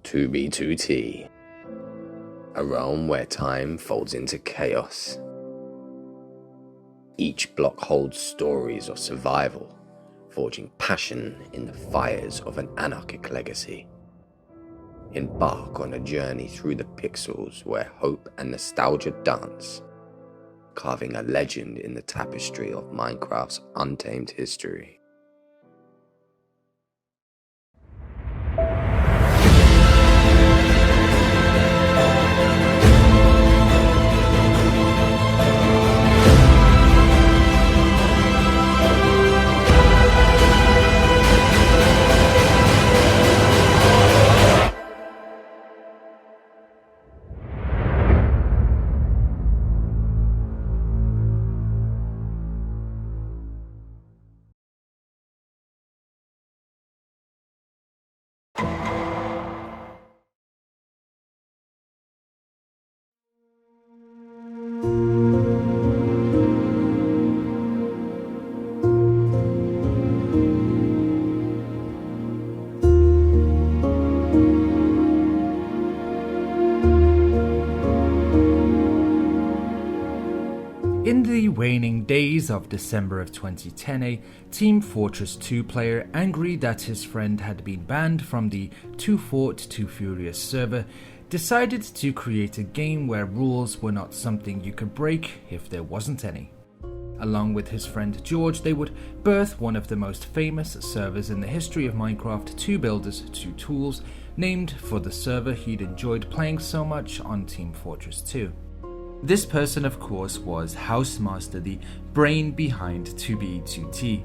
2B2T, a realm where time folds into chaos. Each block holds stories of survival, forging passion in the fires of an anarchic legacy. Embark on a journey through the pixels where hope and nostalgia dance, carving a legend in the tapestry of Minecraft's untamed history. In the waning days of December of 2010, a Team Fortress 2 player, angry that his friend had been banned from the Too Fort Too Furious server, decided to create a game where rules were not something you could break if there wasn't any. Along with his friend George, they would birth one of the most famous servers in the history of Minecraft, 2 builders, 2 tools, named for the server he'd enjoyed playing so much on Team Fortress 2. This person, of course, was Hausemaster, the brain behind 2B2T.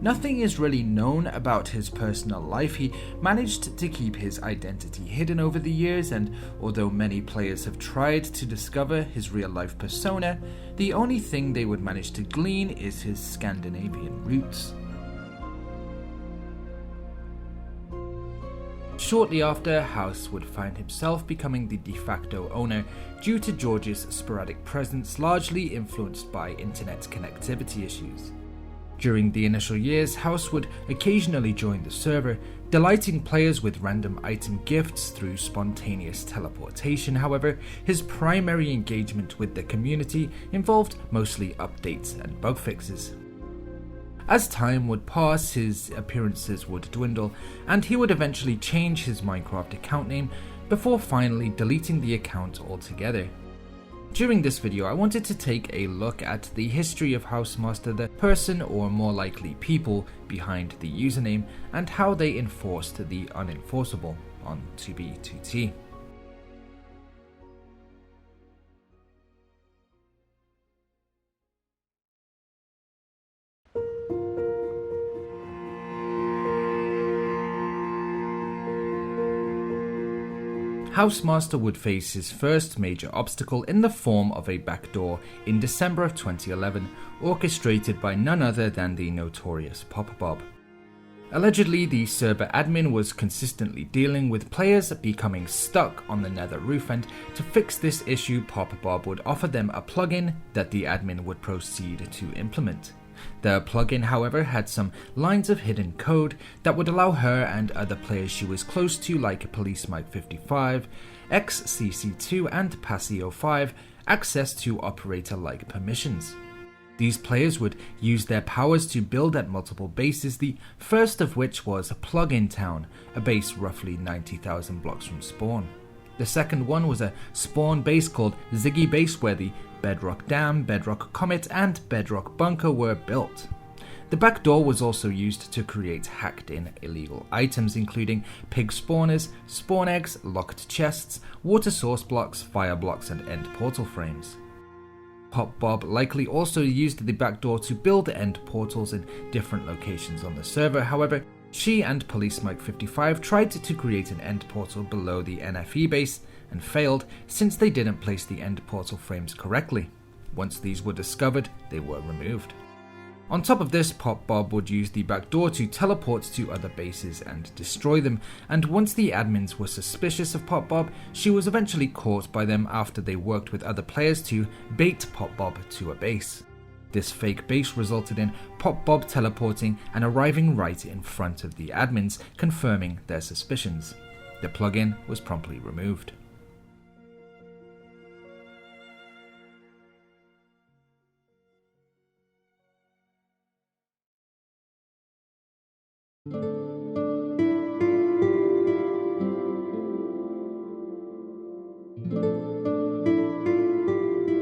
Nothing is really known about his personal life. He managed to keep his identity hidden over the years, and although many players have tried to discover his real-life persona, the only thing they would manage to glean is his Scandinavian roots. Shortly after, House would find himself becoming the de facto owner due to George's sporadic presence, largely influenced by internet connectivity issues. During the initial years, House would occasionally join the server, delighting players with random item gifts through spontaneous teleportation. However, his primary engagement with the community involved mostly updates and bug fixes. As time would pass, his appearances would dwindle, and he would eventually change his Minecraft account name before finally deleting the account altogether. During this video, I wanted to take a look at the history of Hausemaster, the person, or more likely people, behind the username, and how they enforced the unenforceable on 2B2T. Hausemaster would face his first major obstacle in the form of a backdoor in December of 2011, orchestrated by none other than the notorious Bob. Allegedly, the server admin was consistently dealing with players becoming stuck on the nether roof, and to fix this issue, Bob would offer them a plugin that the admin would proceed to implement. The plugin, however, had some lines of hidden code that would allow her and other players she was close to, like Police Mike 55, XCC2 and Passio 5, access to operator-like permissions. These players would use their powers to build at multiple bases, the first of which was Plugin Town, a base roughly 90,000 blocks from spawn. The second one was a spawn base called Ziggy Base, where the Bedrock Dam, Bedrock Comet, and Bedrock Bunker were built. The backdoor was also used to create hacked-in illegal items, including pig spawners, spawn eggs, locked chests, water source blocks, fire blocks, and end portal frames. Bob likely also used the backdoor to build end portals in different locations on the server. However, she and Police Mike 55 tried to create an end portal below the NFE base and failed since they didn't place the end portal frames correctly. Once these were discovered, they were removed. On top of this, Bob would use the backdoor to teleport to other bases and destroy them, and once the admins were suspicious of Bob, she was eventually caught by them after they worked with other players to bait Bob to a base. This fake base resulted in Bob teleporting and arriving right in front of the admins, confirming their suspicions. The plugin was promptly removed.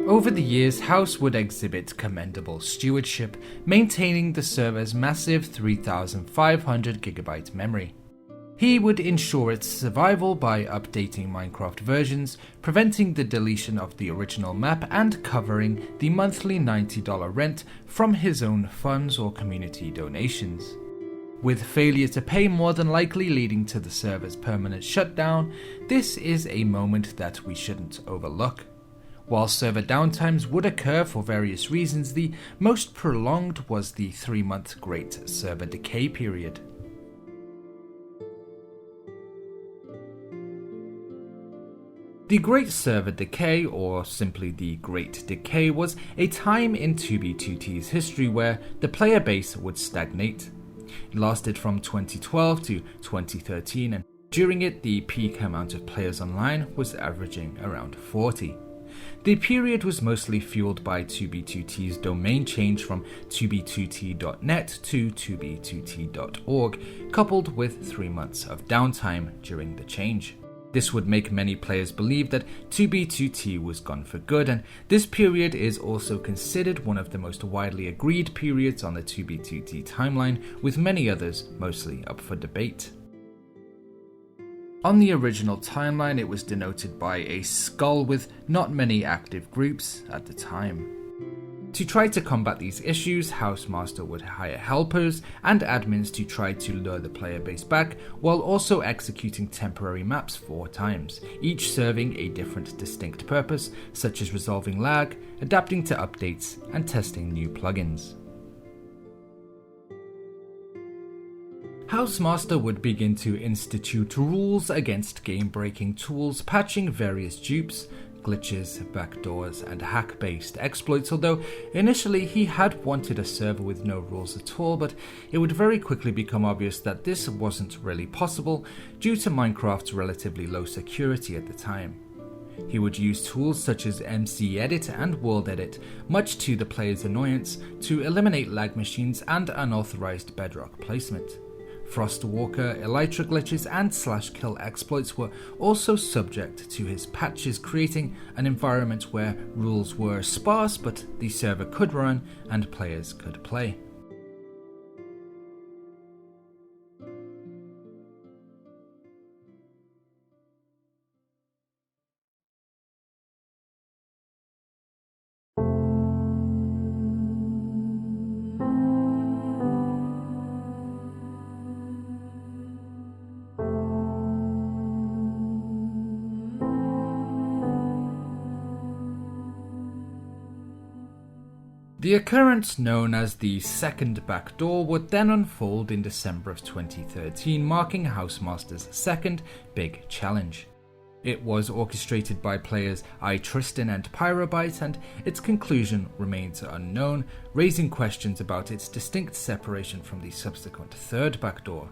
Over the years, Haus would exhibit commendable stewardship, maintaining the server's massive 3,500GB memory. He would ensure its survival by updating Minecraft versions, preventing the deletion of the original map, and covering the monthly $90 rent from his own funds or community donations. With failure to pay more than likely leading to the server's permanent shutdown, this is a moment that we shouldn't overlook. While server downtimes would occur for various reasons, the most prolonged was the 3-month Great Server Decay period. The Great Server Decay, or simply the Great Decay, was a time in 2B2T's history where the player base would stagnate. It lasted from 2012 to 2013, and during it the peak amount of players online was averaging around 40. The period was mostly fueled by 2B2T's domain change from 2b2t.net to 2b2t.org, coupled with 3 months of downtime during the change. This would make many players believe that 2b2t was gone for good, and this period is also considered one of the most widely agreed periods on the 2b2t timeline, with many others mostly up for debate. On the original timeline, it was denoted by a skull with not many active groups at the time. To try to combat these issues, Hausemaster would hire helpers and admins to try to lure the player base back, while also executing temporary maps 4 times, each serving a different distinct purpose, such as resolving lag, adapting to updates, and testing new plugins. Hausemaster would begin to institute rules against game-breaking tools, patching various dupes, glitches, backdoors, and hack-based exploits, although initially he had wanted a server with no rules at all, but it would very quickly become obvious that this wasn't really possible due to Minecraft's relatively low security at the time. He would use tools such as MC Edit and World Edit, much to the player's annoyance, to eliminate lag machines and unauthorized bedrock placement. Frostwalker, Elytra glitches, and /kill exploits were also subject to his patches, creating an environment where rules were sparse but the server could run and players could play. The occurrence known as the second backdoor would then unfold in December of 2013, marking Hausemaster's second big challenge. It was orchestrated by players iTristan and Pyrobyte, and its conclusion remains unknown, raising questions about its distinct separation from the subsequent third backdoor.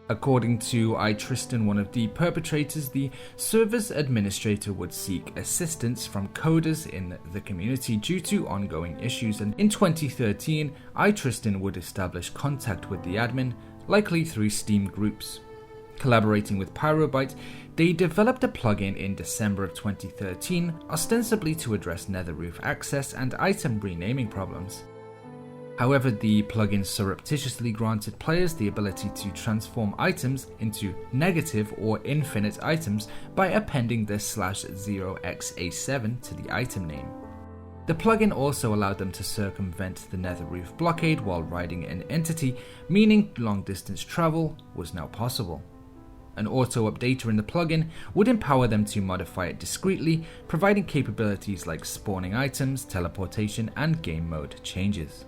According to iTristan, one of the perpetrators, the server's administrator would seek assistance from coders in the community due to ongoing issues, and in 2013, iTristan would establish contact with the admin, likely through Steam groups. Collaborating with Pyrobyte, they developed a plugin in December of 2013, ostensibly to address netherroof access and item renaming problems. However, the plugin surreptitiously granted players the ability to transform items into negative or infinite items by appending the /0xA7 to the item name. The plugin also allowed them to circumvent the netherroof blockade while riding an entity, meaning long-distance travel was now possible. An auto-updater in the plugin would empower them to modify it discreetly, providing capabilities like spawning items, teleportation, and game mode changes.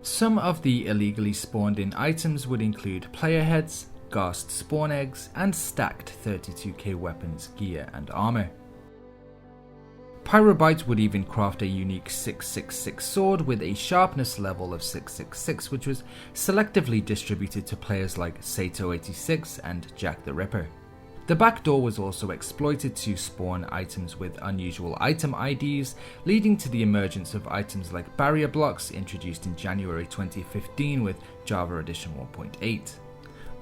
Some of the illegally spawned-in items would include player heads, ghast spawn eggs, and stacked 32k weapons, gear, and armor. Pyrobyte would even craft a unique 666 sword with a sharpness level of 666, which was selectively distributed to players like Sato86 and Jack the Ripper. The backdoor was also exploited to spawn items with unusual item IDs, leading to the emergence of items like barrier blocks introduced in January 2015 with Java Edition 1.8.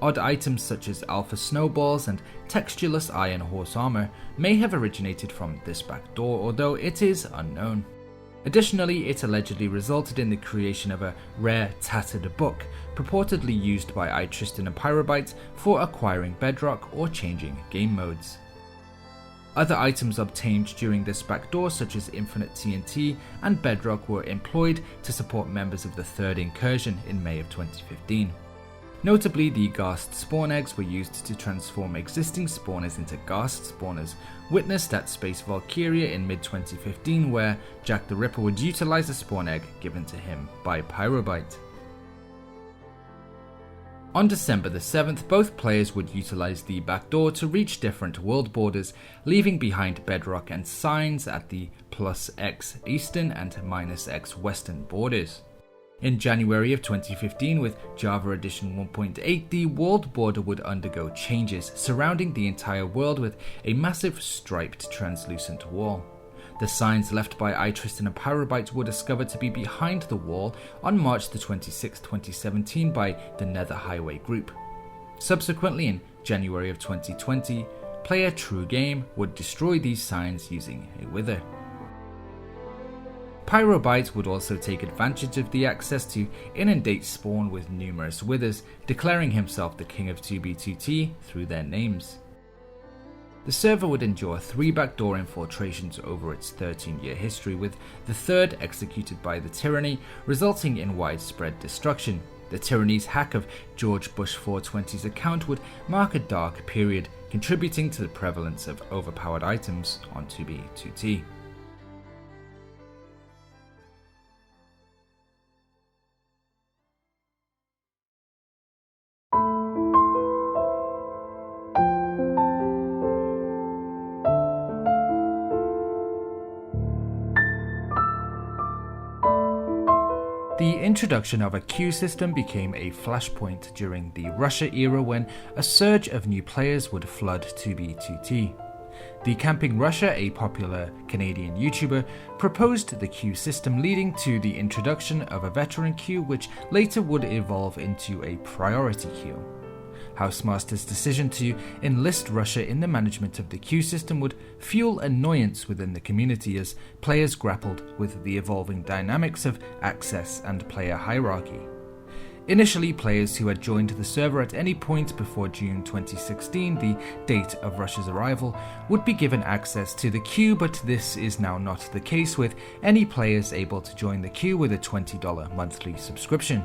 Odd items such as alpha snowballs and textureless iron horse armor may have originated from this backdoor, although it is unknown. Additionally, it allegedly resulted in the creation of a rare tattered book, purportedly used by Tristan and Pyrobyte for acquiring bedrock or changing game modes. Other items obtained during this backdoor, such as infinite TNT and bedrock, were employed to support members of the Third Incursion in May of 2015. Notably, the Ghast spawn eggs were used to transform existing spawners into Ghast spawners, witnessed at Space Valkyria in mid-2015, where Jack the Ripper would utilize a spawn egg given to him by Pyrobyte. On December the 7th, both players would utilize the backdoor to reach different world borders, leaving behind bedrock and signs at the +X eastern and -X western borders. In January of 2015, with Java Edition 1.8, the world border would undergo changes, surrounding the entire world with a massive striped translucent wall. The signs left by Tristan and Pyrobyte were discovered to be behind the wall on March 26, 2017 by the Nether Highway group. Subsequently, in January of 2020, player True Game would destroy these signs using a wither. Pyrobyte would also take advantage of the access to inundate spawn with numerous withers, declaring himself the king of 2B2T through their names. The server would endure 3 backdoor infiltrations over its 13-year history, with the third executed by the Tyranny, resulting in widespread destruction. The Tyranny's hack of George Bush 420's account would mark a dark period, contributing to the prevalence of overpowered items on 2B2T. The introduction of a queue system became a flashpoint during the Russia era, when a surge of new players would flood 2B2T. The Camping Russia, a popular Canadian YouTuber, proposed the queue system, leading to the introduction of a veteran queue, which later would evolve into a priority queue. Hausemaster's decision to enlist Russia in the management of the queue system would fuel annoyance within the community as players grappled with the evolving dynamics of access and player hierarchy. Initially, players who had joined the server at any point before June 2016, the date of Russia's arrival, would be given access to the queue, but this is now not the case, with any players able to join the queue with a $20 monthly subscription.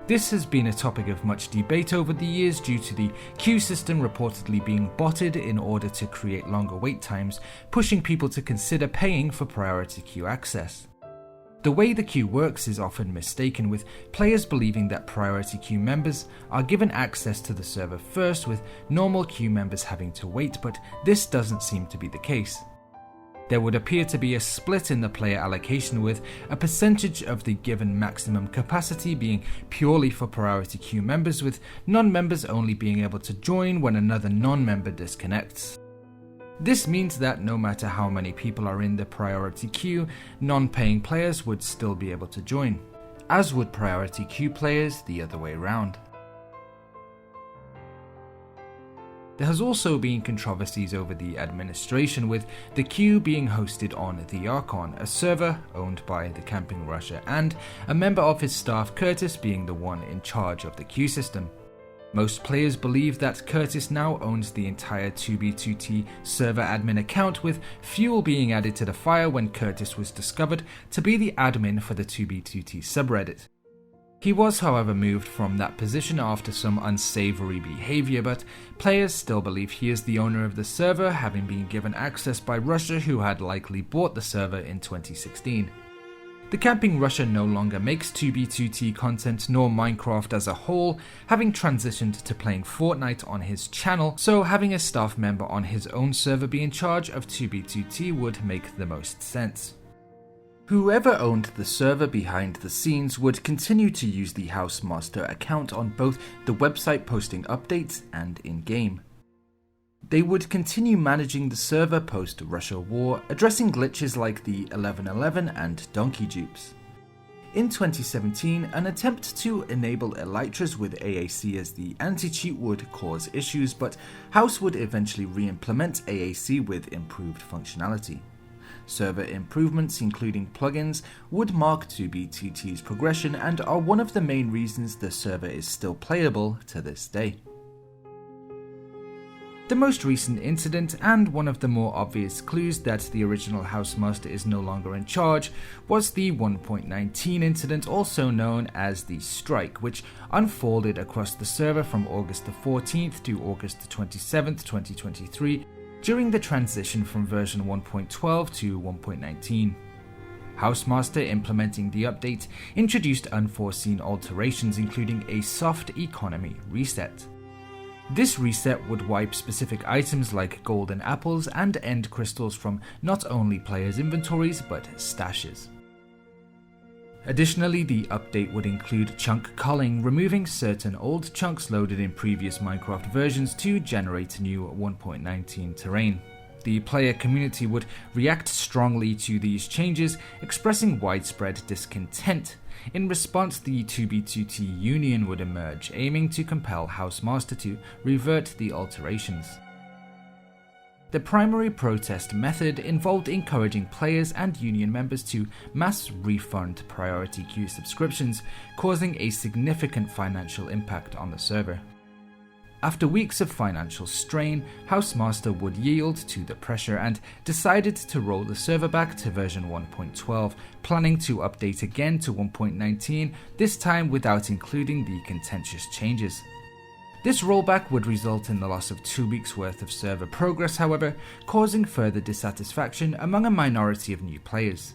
This has been a topic of much debate over the years due to the queue system reportedly being botted in order to create longer wait times, pushing people to consider paying for priority queue access. The way the queue works is often mistaken, with players believing that priority queue members are given access to the server first, with normal queue members having to wait, but this doesn't seem to be the case. There would appear to be a split in the player allocation, with a percentage of the given maximum capacity being purely for priority queue members, with non-members only being able to join when another non-member disconnects. This means that no matter how many people are in the priority queue, non-paying players would still be able to join, as would priority queue players the other way around. There has also been controversies over the administration, with the queue being hosted on the Archon, a server owned by the Camping Russia, and a member of his staff, Curtis, being the one in charge of the queue system. Most players believe that Curtis now owns the entire 2B2T server admin account, with fuel being added to the fire when Curtis was discovered to be the admin for the 2B2T subreddit. He was, however, moved from that position after some unsavory behavior, but players still believe he is the owner of the server, having been given access by Russia, who had likely bought the server in 2016. The camping Russia no longer makes 2b2t content nor Minecraft as a whole, having transitioned to playing Fortnite on his channel, so having a staff member on his own server be in charge of 2b2t would make the most sense. Whoever owned the server behind the scenes would continue to use the Hausemaster account on both the website posting updates and in-game. They would continue managing the server post-Russia war, addressing glitches like the 1111 and donkey dupes. In 2017, an attempt to enable elytras with AAC as the anti-cheat would cause issues, but Haus would eventually re-implement AAC with improved functionality. Server improvements, including plugins, would mark 2b2t's progression and are one of the main reasons the server is still playable to this day. The most recent incident, and one of the more obvious clues that the original Hausemaster is no longer in charge, was the 1.19 incident, also known as the Strike, which unfolded across the server from August the 14th to August the 27th, 2023, during the transition from version 1.12 to 1.19. Hausemaster, implementing the update, introduced unforeseen alterations including a soft economy reset. This reset would wipe specific items like golden apples and end crystals from not only players' inventories but stashes. Additionally, the update would include chunk culling, removing certain old chunks loaded in previous Minecraft versions to generate new 1.19 terrain. The player community would react strongly to these changes, expressing widespread discontent. In response, the 2b2t Union would emerge, aiming to compel Hausemaster to revert the alterations. The primary protest method involved encouraging players and Union members to mass refund priority queue subscriptions, causing a significant financial impact on the server. After weeks of financial strain, Hausemaster would yield to the pressure and decided to roll the server back to version 1.12, planning to update again to 1.19, this time without including the contentious changes. This rollback would result in the loss of 2 weeks worth of server progress, however, causing further dissatisfaction among a minority of new players.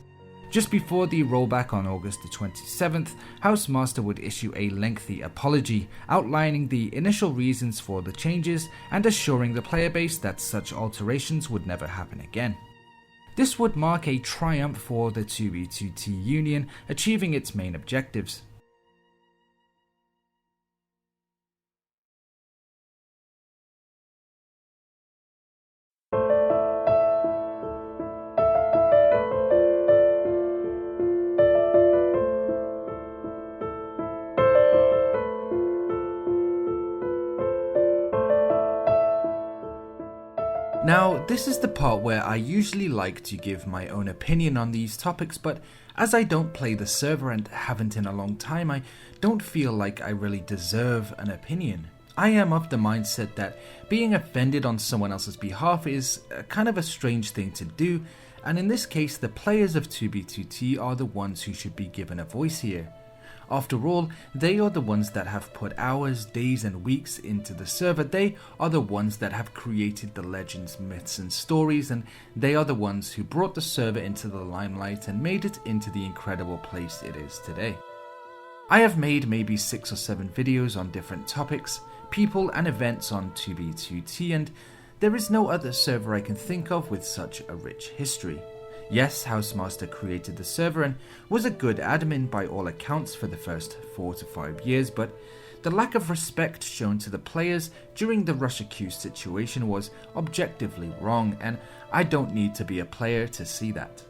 Just before the rollback on August the 27th, Hausemaster would issue a lengthy apology, outlining the initial reasons for the changes and assuring the player base that such alterations would never happen again. This would mark a triumph for the 2b2t Union, achieving its main objectives. Now, this is the part where I usually like to give my own opinion on these topics, but as I don't play the server and haven't in a long time, I don't feel like I really deserve an opinion. I am of the mindset that being offended on someone else's behalf is kind of a strange thing to do, and in this case, the players of 2b2t are the ones who should be given a voice here. After all, they are the ones that have put hours, days and weeks into the server. They are the ones that have created the legends, myths and stories, and they are the ones who brought the server into the limelight and made it into the incredible place it is today. I have made maybe 6 or 7 videos on different topics, people and events on 2b2t, and there is no other server I can think of with such a rich history. Yes, Hausemaster created the server and was a good admin by all accounts for the first 4 to 5 years, but the lack of respect shown to the players during the Russia queue situation was objectively wrong, and I don't need to be a player to see that.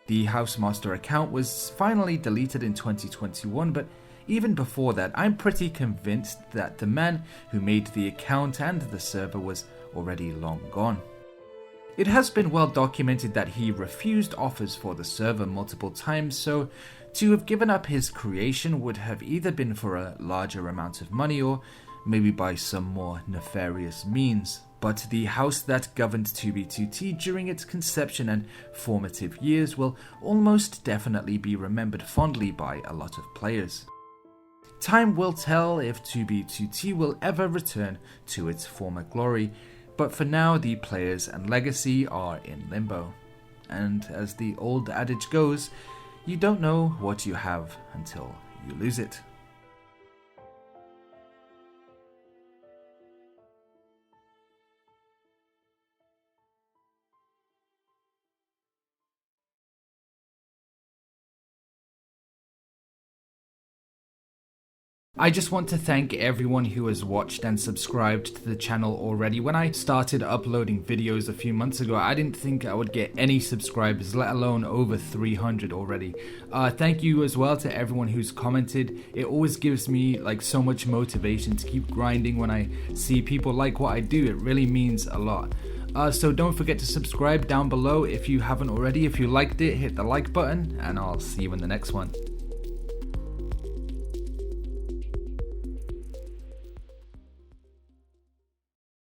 The Hausemaster account was finally deleted in 2021, but even before that, I'm pretty convinced that the man who made the account and the server was already long gone. It has been well documented that he refused offers for the server multiple times, so to have given up his creation would have either been for a larger amount of money or maybe by some more nefarious means. But the house that governed 2b2t during its conception and formative years will almost definitely be remembered fondly by a lot of players. Time will tell if 2b2t will ever return to its former glory, but for now the players and legacy are in limbo. And as the old adage goes, You don't know what you have until you lose it. I just want to thank everyone who has watched and subscribed to the channel already. When I started uploading videos a few months ago, I didn't think I would get any subscribers, let alone over 300 already. Thank you as well to everyone who's commented. It always gives me like so much motivation to keep grinding when I see people like what I do. It really means a lot. So don't forget to subscribe down below if you haven't already. If you liked it, hit the like button, and I'll see you in the next one.